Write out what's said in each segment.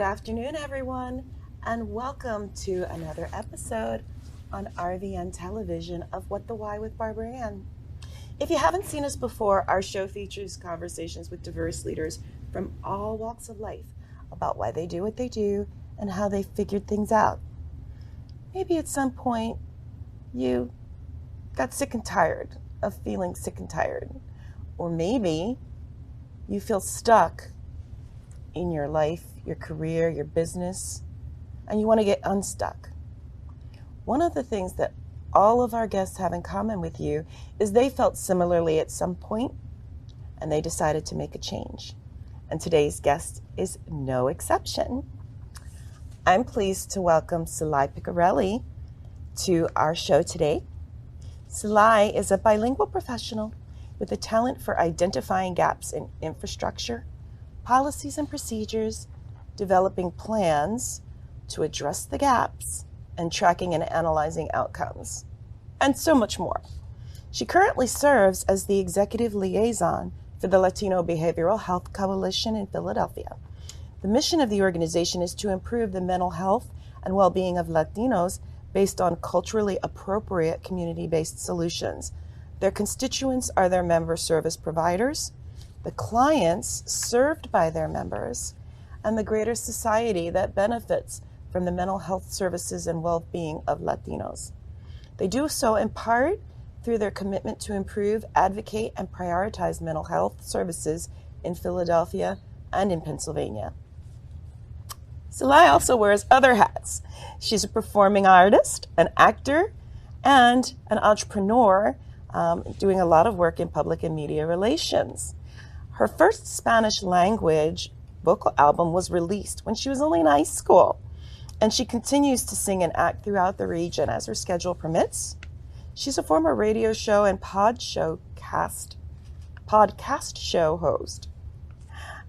afternoon, everyone, and welcome to another episode on RVN Television of What the Why with Barbara Ann. If you haven't seen us before, our show features conversations with diverse leaders from all walks of life about why they do what they do and how they figured things out. Maybe at some point you got sick and tired of feeling sick and tired, or maybe you feel stuck in your life, your career, your business, and you want to get unstuck. One of the things that all of our guests have in common with you is they felt similarly at some point, and they decided to make a change. And today's guest is no exception. I'm pleased to welcome Sulaih Picorelli to our show today. Sulaih is a bilingual professional with a talent for identifying gaps in infrastructure, policies and procedures, developing plans to address the gaps, and tracking and analyzing outcomes, and so much more. She currently serves as the executive liaison for the Latino Behavioral Health Coalition in Philadelphia. The mission of the organization is to improve the mental health and well-being of Latinos based on culturally appropriate community-based solutions. Their constituents are their member service providers, the clients served by their members, and the greater society that benefits from the mental health services and well-being of Latinos. They do so in part through their commitment to improve, advocate, and prioritize mental health services in Philadelphia and in Pennsylvania. Sulaih also wears other hats. She's a performing artist, an actor, and an entrepreneur, doing a lot of work in public and media relations. Her first Spanish language vocal album was released when she was only in high school, and she continues to sing and act throughout the region as her schedule permits. She's a former radio show and podcast show host.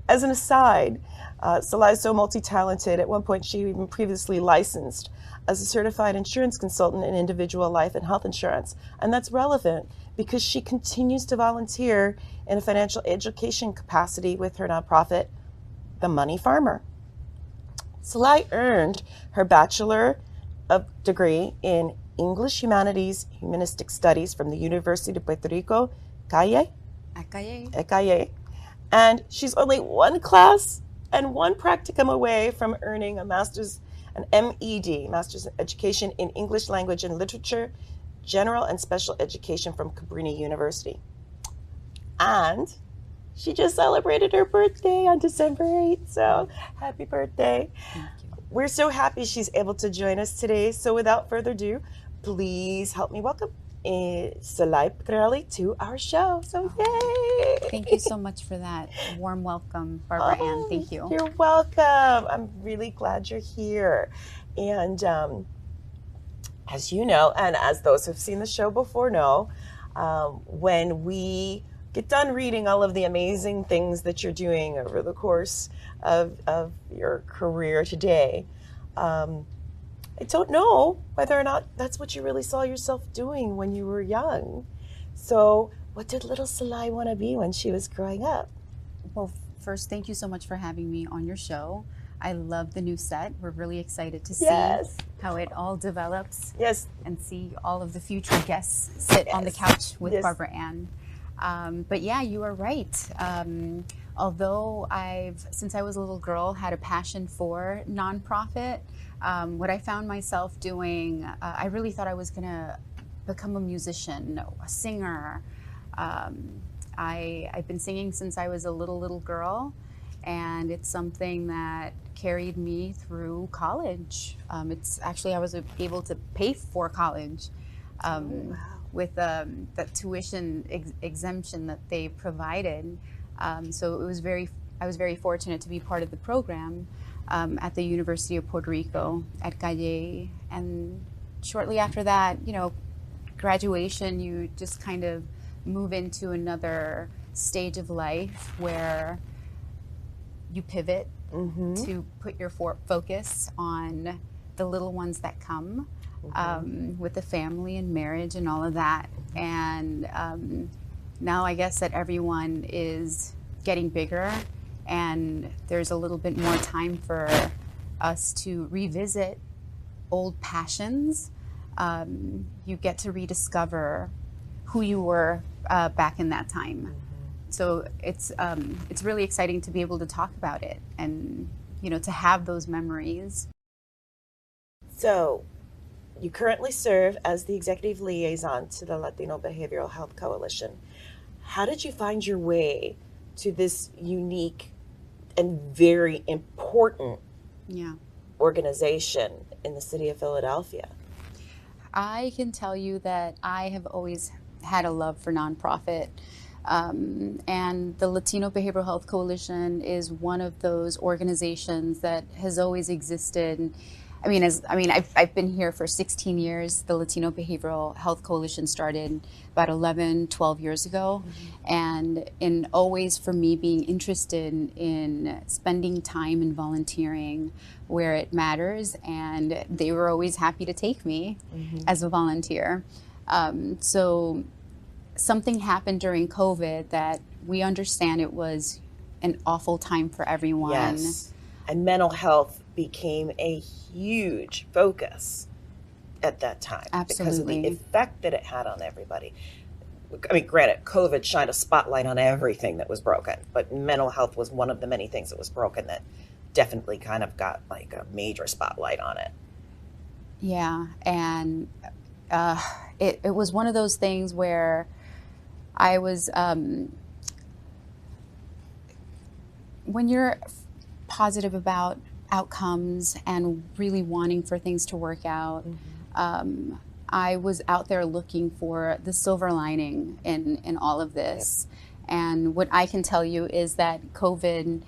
As an aside, Sulaih is so multi-talented. At one point, she even previously licensed as a certified insurance consultant in individual life and health insurance. And that's relevant because she continues to volunteer in a financial education capacity with her nonprofit, The Money Farmer. Sulaih earned her bachelor of degree in English Humanities Humanistic Studies from the University of Puerto Rico, Calle. And she's only one class and one practicum away from earning a master's, an MED, Master's in Education in English Language and Literature, General and Special Education from Cabrini University. And she just celebrated her birthday on December 8th, so happy birthday. Thank you. We're so happy she's able to join us today. So without further ado, please help me welcome Sulaih Picorelli to our show. So yay! Thank you so much for that warm welcome, Barbara Ann. Thank you. You're welcome. I'm really glad you're here. And as you know, and as those who've seen the show before know, when we get done reading all of the amazing things that you're doing over the course of your career today, I don't know whether or not that's what you really saw yourself doing when you were young. So what did little Sulaih want to be when she was growing up? Well, first, thank you so much for having me on your show. I love the new set. We're really excited to see how it all develops. Yes. And see all of the future guests sit on the couch with Barbara Ann. But yeah, you are right. Although since I was a little girl, had a passion for nonprofit, what I found myself doing, I really thought I was going to become a musician, a singer. I've been singing since I was a little girl, and it's something that carried me through college. It's actually, I was able to pay for college with the tuition exemption that they provided. So I was very fortunate to be part of the program at the University of Puerto Rico at Calle. And shortly after that, graduation, you just kind of move into another stage of life where you pivot to put your focus on the little ones that come with the family and marriage and all of that. And now I guess that everyone is getting bigger and there's a little bit more time for us to revisit old passions. You get to rediscover who you were back in that time. So it's really exciting to be able to talk about it and, you know, to have those memories. So, you currently serve as the executive liaison to the Latino Behavioral Health Coalition. How did you find your way to this unique and very important organization in the city of Philadelphia? I can tell you that I have always had a love for nonprofit. And the Latino Behavioral Health Coalition is one of those organizations that has always existed. I've been here for 16 years. The Latino Behavioral Health Coalition started about 11, 12 years ago. And always for me being interested in spending time and volunteering where it matters. And they were always happy to take me as a volunteer. So something happened during COVID that we understand it was an awful time for everyone. Yes. And mental health became a huge focus at that time. Absolutely. Because of the effect that it had on everybody. I mean, granted, COVID shined a spotlight on everything that was broken, but mental health was one of the many things that was broken that definitely kind of got like a major spotlight on it. Yeah, and it was one of those things where I was, when you're positive about outcomes and really wanting for things to work out, I was out there looking for the silver lining in all of this. And what I can tell you is that COVID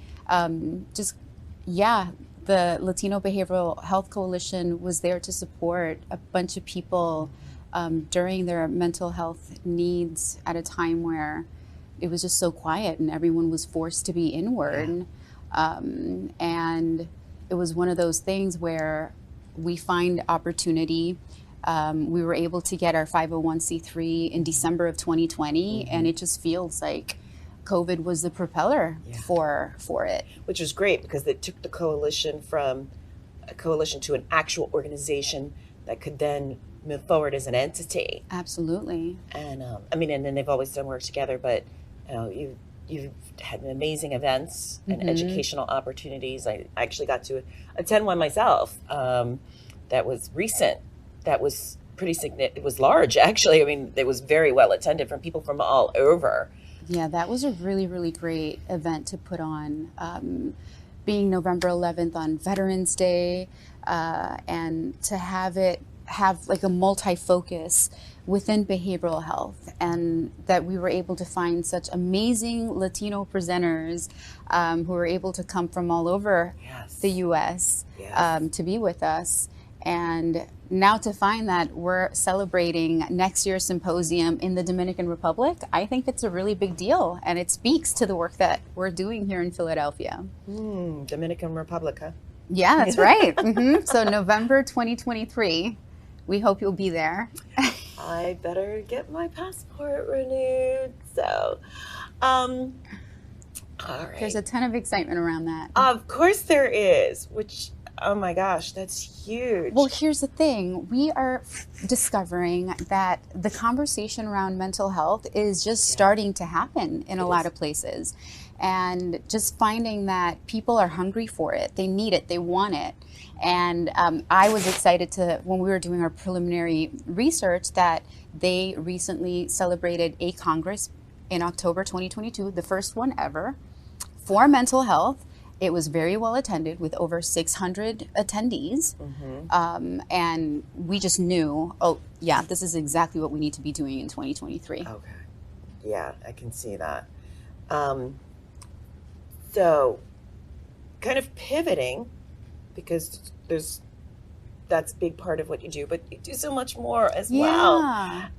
the Latino Behavioral Health Coalition was there to support a bunch of people during their mental health needs at a time where it was just so quiet and everyone was forced to be inward. And it was one of those things where we find opportunity. We were able to get our 501c3 in December of 2020, and it just feels like COVID was the propeller for it. Which was great because it took the coalition from a coalition to an actual organization that could then move forward as an entity. Absolutely. And and then they've always done work together, but you've had amazing events and educational opportunities. I actually got to attend one myself that was recent. That was pretty significant. It was large, actually. I mean, it was very well attended from people from all over. Yeah, that was a really, really great event to put on. Being November 11th on Veterans Day, and to have like a multi-focus within behavioral health, and that we were able to find such amazing Latino presenters who were able to come from all over the U.S. To be with us. And now to find that we're celebrating next year's symposium in the Dominican Republic, I think it's a really big deal, and it speaks to the work that we're doing here in Philadelphia. Dominican Republic, huh? Yeah, that's right. So November 2023, we hope you'll be there. I better get my passport renewed. So, all right. There's a ton of excitement around that. Of course there is, which, oh my gosh, that's huge. Well, here's the thing. We are discovering that the conversation around mental health is just starting to happen in a lot of places. And just finding that people are hungry for it. They need it. They want it. And I was excited when we were doing our preliminary research, that they recently celebrated a Congress in October 2022, the first one ever, for mental health. It was very well attended with over 600 attendees. And we just knew, this is exactly what we need to be doing in 2023. Okay. Yeah, I can see that. So kind of pivoting, because that's a big part of what you do, but you do so much more as well.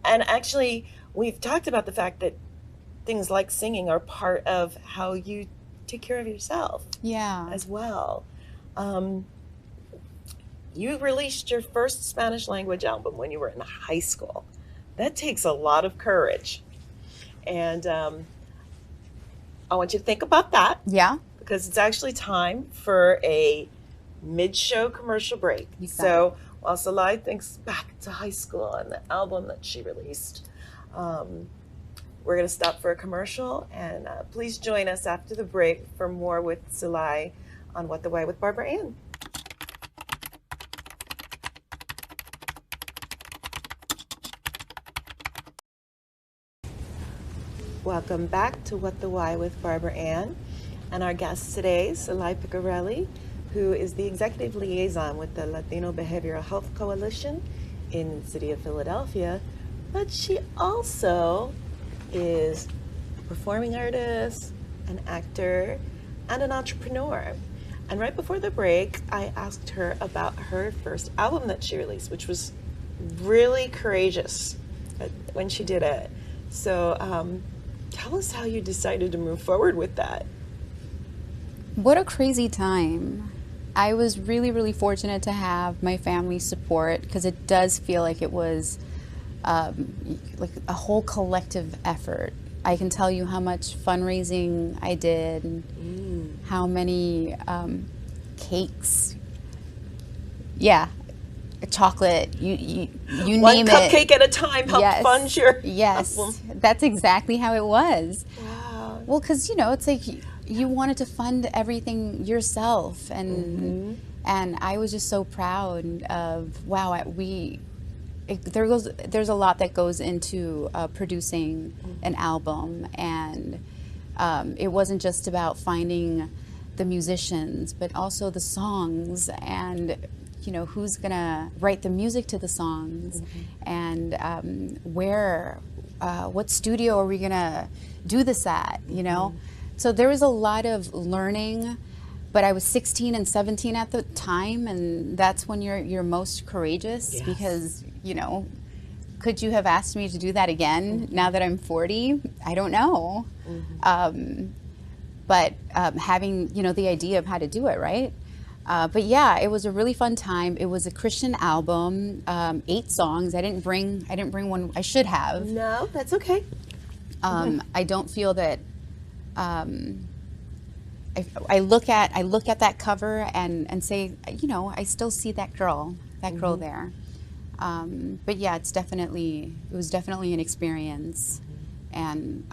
And actually, we've talked about the fact that things like singing are part of how you take care of yourself as well. You released your first Spanish language album when you were in high school. That takes a lot of courage. And I want you to think about that. Yeah. Because it's actually time for a mid-show commercial break. So while Sulaih thinks back to high school and the album that she released, we're going to stop for a commercial, and please join us after the break for more with Sulaih on What the Why with Barbara Ann. Welcome back to What the Why with Barbara Ann, and our guest today, Sulaih Picorelli, who is the executive liaison with the Latino Behavioral Health Coalition in the city of Philadelphia, but she also is a performing artist, an actor, and an entrepreneur. And right before the break, I asked her about her first album that she released, which was really courageous when she did it. So tell us how you decided to move forward with that. What a crazy time. I was really, really fortunate to have my family's support, because it does feel like it was like a whole collective effort. I can tell you how much fundraising I did, and how many cakes, chocolate, you name One it. One cupcake at a time helped fund your album. That's exactly how it was. Wow. Well, because it's like you wanted to fund everything yourself, and I was just so proud of, wow, there's a lot that goes into producing an album, and it wasn't just about finding the musicians, but also the songs, and who's gonna write the music to the songs, and what studio are we gonna do this at, So there was a lot of learning, but I was 16 and 17 at the time, and that's when you're most courageous, because could you have asked me to do that again now that I'm 40? I don't know. But having the idea of how to do it, right? But yeah, it was a really fun time. It was a Christian album, 8 songs. I didn't bring one. I should have. No, that's okay. I don't feel that. I look at that cover and say, I still see that girl there. But yeah, it was definitely an experience, and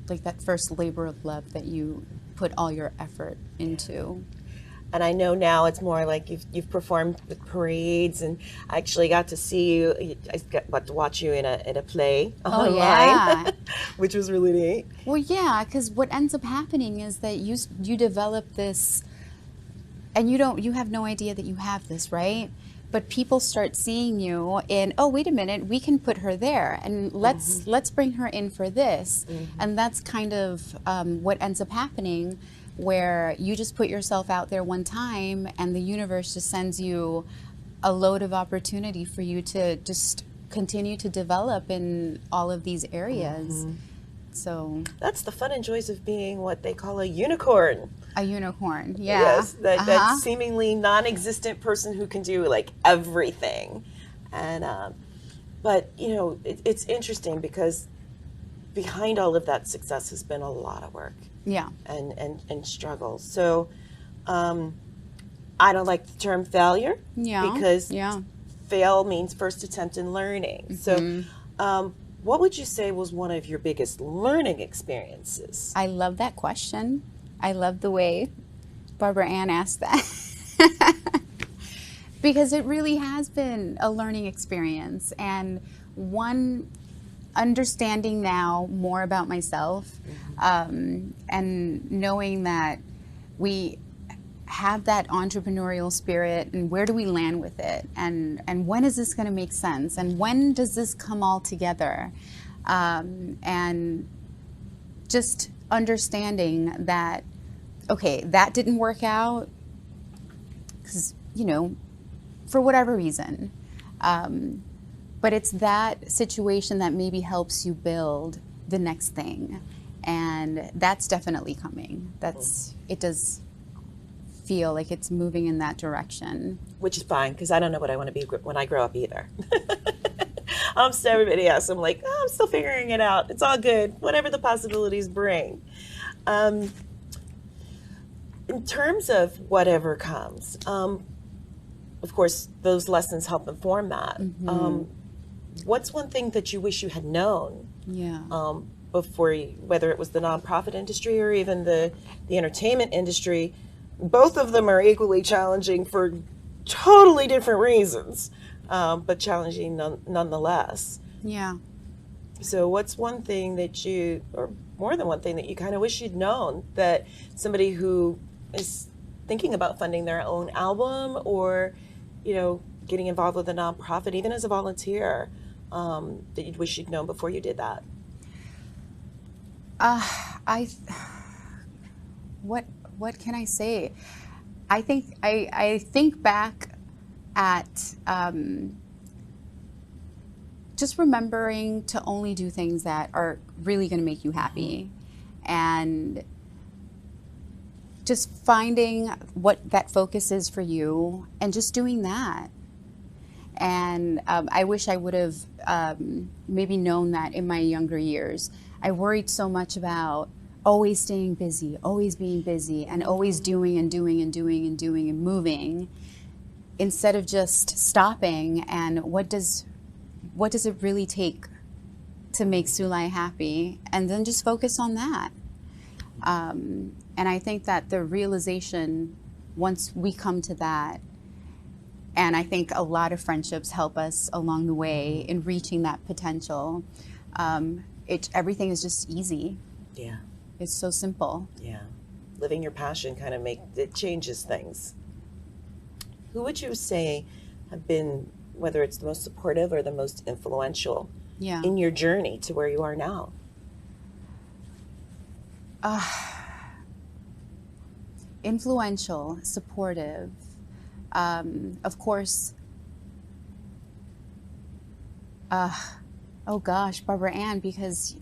like that first labor of love that you put all your effort into. And I know now it's more like you've performed with parades, and I actually got to see you. I got to watch you in a play online, which was really neat. Well, yeah, because what ends up happening is that you develop this, and you have no idea that you have this, right? But people start seeing you in, oh, wait a minute, we can put her there, and let's bring her in for this, and that's kind of what ends up happening, where you just put yourself out there one time, and the universe just sends you a load of opportunity for you to just continue to develop in all of these areas. So that's the fun and joys of being what they call a unicorn. A unicorn, yeah. Yes, that seemingly non-existent person who can do like everything. And but it's interesting, because behind all of that success has been a lot of work. Yeah. And struggles. So I don't like the term failure, because fail means first attempt in learning. So what would you say was one of your biggest learning experiences? I love that question. I love the way Barbara Ann asked that. Because it really has been a learning experience, and one understanding now more about myself, and knowing that we have that entrepreneurial spirit, and where do we land with it, and when is this going to make sense, and when does this come all together, and just understanding that, okay, that didn't work out because for whatever reason, but it's that situation that maybe helps you build the next thing, and that's definitely coming. It does feel like it's moving in that direction. Which is fine, because I don't know what I want to be when I grow up either. So everybody else, I'm like, I'm still figuring it out. It's all good, whatever the possibilities bring. in terms of whatever comes, of course, those lessons help inform that. What's one thing that you wish you had known before, whether it was the nonprofit industry or even the entertainment industry? Both of them are equally challenging for totally different reasons, but challenging nonetheless. Yeah. So what's one thing that you, or more than one thing that you kind of wish you'd known, that somebody who is thinking about funding their own album or, getting involved with a nonprofit, even as a volunteer, that you'd wish you'd known before you did that? What can I say? I think I think back at just remembering to only do things that are really going to make you happy, and just finding what that focus is for you and just doing that. And I wish I would have maybe known that in my younger years. I worried so much about always staying busy, always being busy, and always doing and doing and doing and doing and moving, instead of just stopping and what does it really take to make Sulaih happy, and then just focus on that. And I think that the realization, once we come to that, and I think a lot of friendships help us along the way in reaching that potential, everything is just easy. Yeah. It's so simple. Yeah. Living your passion kind of it changes things. Who would you say have been, whether it's the most supportive or the most influential in your journey to where you are now? Influential, supportive. Of course, oh gosh, Barbara Ann, because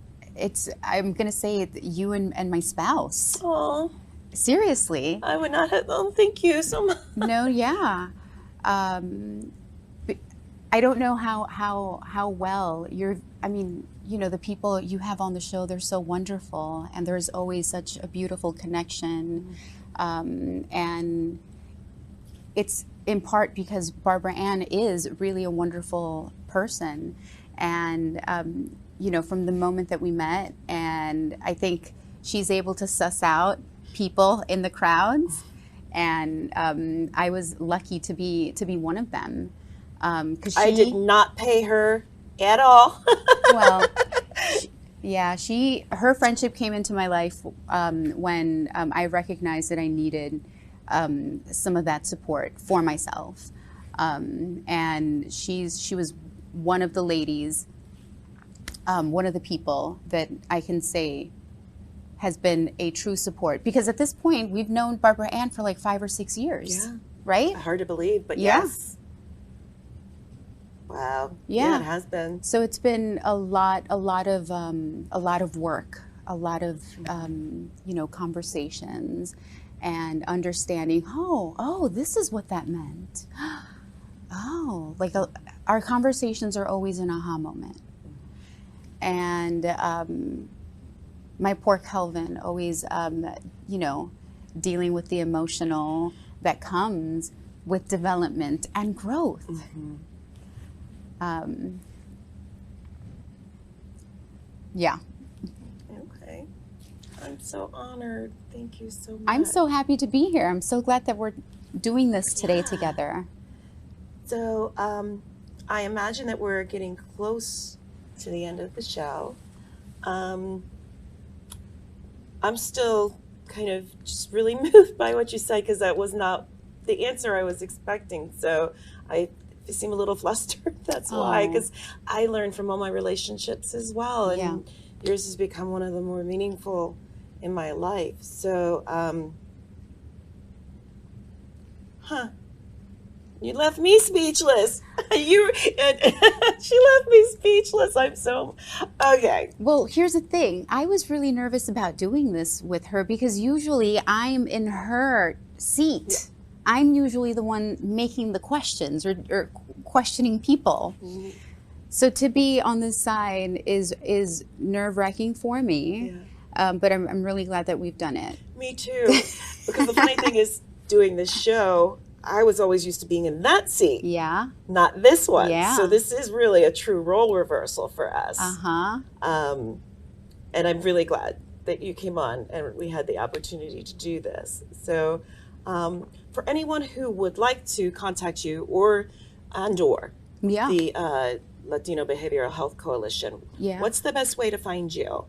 I'm going to say you and my spouse. Oh, seriously. I would not have, thank you so much. No, yeah. I don't know how well the people you have on the show, they're so wonderful, and there's always such a beautiful connection. And it's in part because Barbara Ann is really a wonderful person. And, from the moment that we met, and I think she's able to suss out people in the crowds. And I was lucky to be one of them. 'Cause I did not pay her at all. Well, her friendship came into my life when I recognized that I needed some of that support for myself. And she was one of the ladies, one of the people that I can say has been a true support. Because at this point, we've known Barbara Ann for like 5 or 6 years, right? Hard to believe, but yes. Wow. Yeah, it has been. So it's been a lot of work, a lot of conversations, and understanding. Oh, this is what that meant. Oh, like our conversations are always an aha moment. And my poor Kelvin always, dealing with the emotional that comes with development and growth. Yeah. Okay. I'm so honored. Thank you so much. I'm so happy to be here. I'm so glad that we're doing this today together. So I imagine that we're getting close to the end of the show. I'm still kind of just really moved by what you said, because that was not the answer I was expecting. So I seem a little flustered. That's why, because I learned from all my relationships as well, and yours has become one of the more meaningful in my life. So, you left me speechless. She left me speechless. I'm so okay. Well, here's the thing. I was really nervous about doing this with her because usually I'm in her seat. Yeah. I'm usually the one making the questions or questioning people. Mm-hmm. So to be on this side is nerve-wracking for me. But I'm really glad that we've done it. Me too. Because the funny thing is, doing this show, I was always used to being in that seat, Yeah. not this one. Yeah. So this is really a true role reversal for us. Uh-huh. And I'm really glad that you came on and we had the opportunity to do this. So for anyone who would like to contact you or Yeah. the Latino Behavioral Health Coalition, Yeah. what's the best way to find you?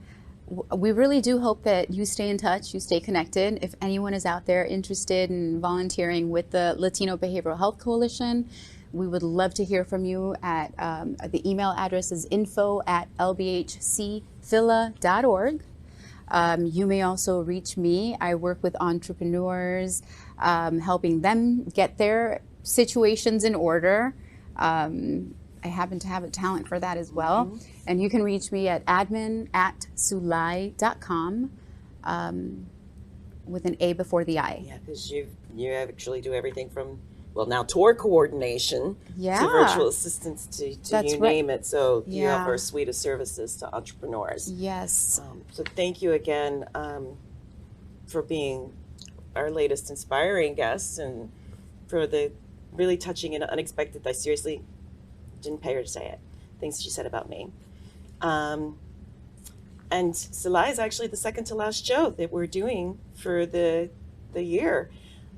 We really do hope that you stay in touch, you stay connected. If anyone is out there interested in volunteering with the Latino Behavioral Health Coalition, we would love to hear from you at the email address is info@lbhcphila.org. You may also reach me. I work with entrepreneurs, helping them get their situations in order. I happen to have a talent for that as well. Mm-hmm. And you can reach me at admin@sulaih.com with an A before the I. Yeah, because you actually do everything from, well, now tour coordination Yeah. to virtual assistance to you right. name it. So you Yeah. offer a suite of services to entrepreneurs. Yes. So thank you again for being our latest inspiring guest and for the really touching and unexpected, I seriously didn't pay her to say it, things she said about me. And Sulaih is actually the second to last show that we're doing for the year.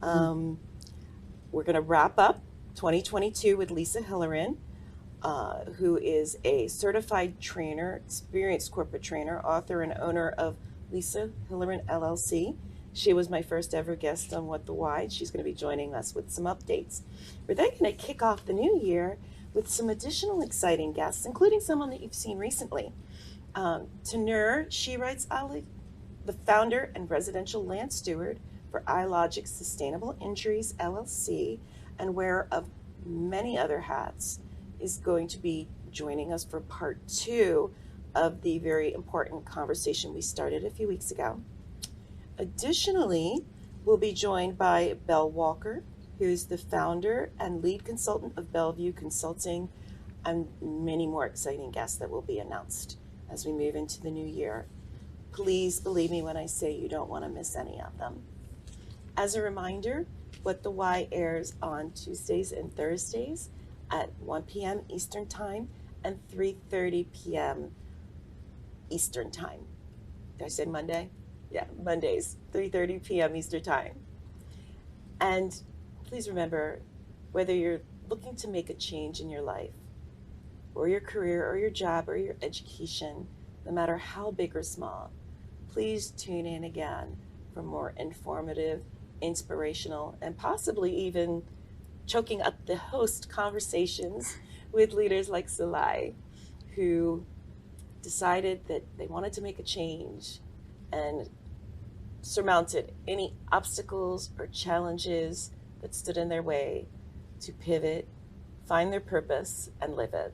We're going to wrap up 2022 with Lisa Hillerin, who is a certified trainer, experienced corporate trainer, author, and owner of Lisa Hillerin LLC. She was my first ever guest on What the Why. She's going to be joining us with some updates. We're then going to kick off the new year with some additional exciting guests, including someone that you've seen recently. Tanur, she writes Ali, the founder and residential land steward for iLogic Sustainable Injuries LLC, and wearer of many other hats, is going to be joining us for part 2 of the very important conversation we started a few weeks ago. Additionally, we'll be joined by Belle Walker, who's the founder and lead consultant of Bellevue Consulting, and many more exciting guests that will be announced as we move into the new year. Please believe me when I say you don't want to miss any of them. As a reminder, What the Why airs on Tuesdays and Thursdays at 1 p.m. Eastern Time and 3:30 p.m. Eastern Time. Did I say Monday? Yeah, Mondays, 3:30 p.m. Eastern Time. And please remember, whether you're looking to make a change in your life, or your career, or your job, or your education, no matter how big or small, please tune in again for more informative, inspirational, and possibly even choking up the host conversations with leaders like Sulaih, who decided that they wanted to make a change and surmounted any obstacles or challenges that stood in their way to pivot, find their purpose, and live it.